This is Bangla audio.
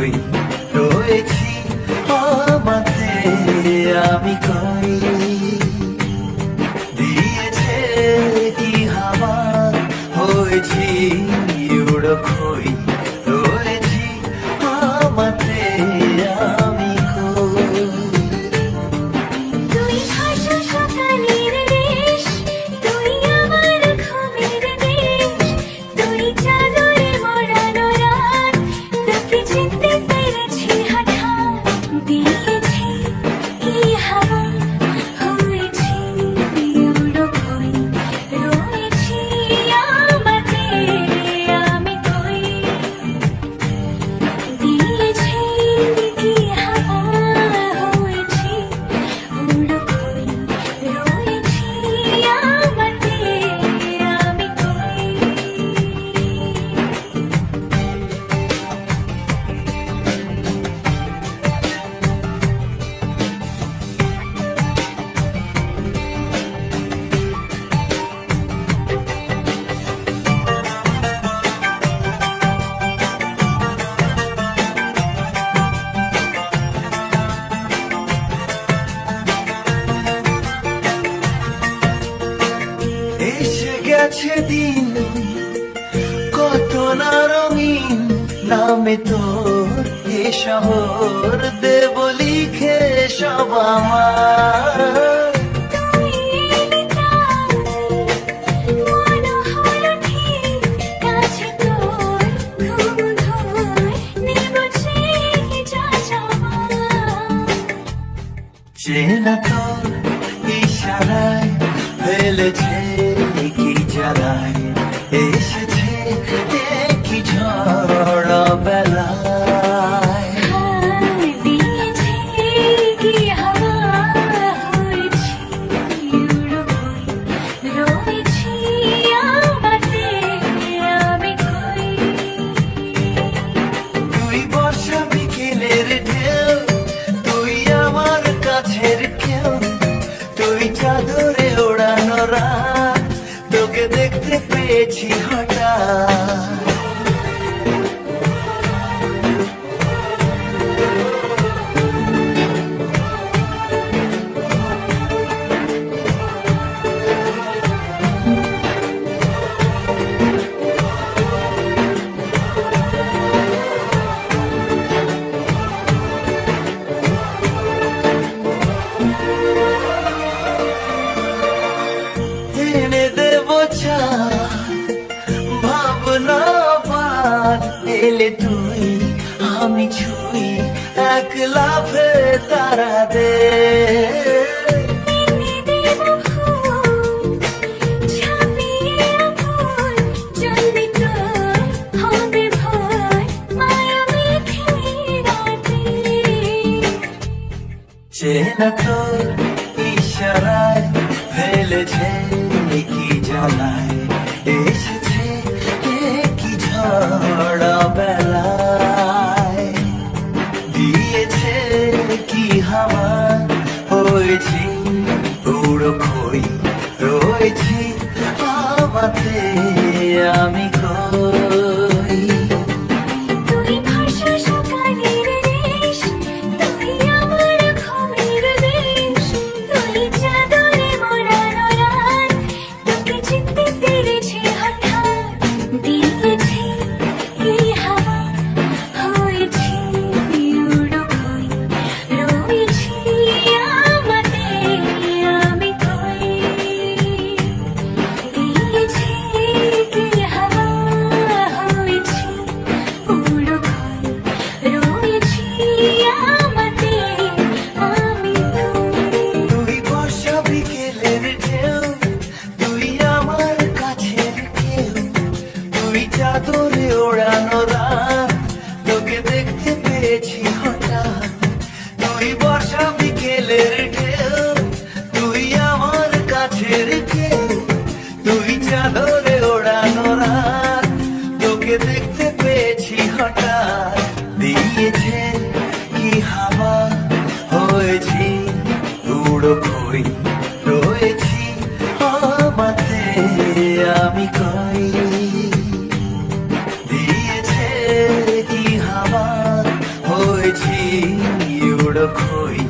খই রয়েছি আমাতে আমি কই দিয়েছে কি হাওয়া হয়েছি উড়ো খই রয়েছি আমাতে আমি কই তুই ভাসা সকালের দেশ, তুই আমার ঘুমের দেশ, তুই চাদরে মোড়ানো রাত, তোকে চিনতে পেরেছি হঠাৎ, দিয়েছি কি হাওয়া হয়েছি উড়ো খই রয়েছি আমাতে আমি কই দিয়েছি কি হাওয়া হয়েছি উড়ো খই রয়েছি আমাতে আমি কই এসে গেছে দিন কত না রঙিন নামে তোর এ শহর দেব লিখে সব আমার তুই এলি তাই মন হলো ঠিক কাছে তোর ঘুম ধোয় নেব যা চাওয়া চেনা তোর ইশারায় ফেলেছে কি জ্বালায় এসেছে কি ঝড় বেলায় দিয়েছি কি হাওয়া হয়েছি উড়ো খই রয়েছি আমাতে আমি কই তুই বর্ষা বিকেলের ঢেউ তুই আমার কাছের কেউ তুই চাদরে ওড়ানো রাত তোকে দেখতে পেয়েছি হঠাৎ এনে দেব চা ভাবনা বাদ এলে তুই আমি ছুই এক লাফে তারা দে এনে দেব ফুল ছাপিয়ে ফুল চলবে তোর হবে ভোর মায়া মেঘে রাতে চেনা তোর ইশারায় ফেলেছে কি জ্বালায় এসেছে কি ঝড় বেলায় দিয়েছে কি হাওয়া হয়েছি উড়ো খই রয়েছি আমাতে আমি কই তুই ভাসা সকালের দেশ, তুই আমার ঘুমের দেশ, তুই চাদরে মোড়ানো রাত, তোকে চিনতে পেরেছি হঠাৎ, দিয়েছি কি হাওয়া হয়েছি উড়ো খই রয়েছি আমাতে আমি কই দিয়েছি কি হাওয়া হয়েছি উড়ো খই রয়েছি আমাতে আমি কই তুই বর্ষা বিকেলের ঢেউ তুই আমার কাছের কেউ তুই চাদরে ওড়ানো রাত তোকে দেখতে পেয়েছি হঠাৎ তুই বর্ষা বিকেলের ঢেউ তুই আমার কাছের কেউ তুই চাদরে ওড়ানো রাত তোকে দেখতে পেয়েছি হঠাৎ দিয়েছে কি হাওয়া হয়েছি উড়ো খই রয়েছি আমাতে আমি কই দিয়েছে কি হাওয়া খই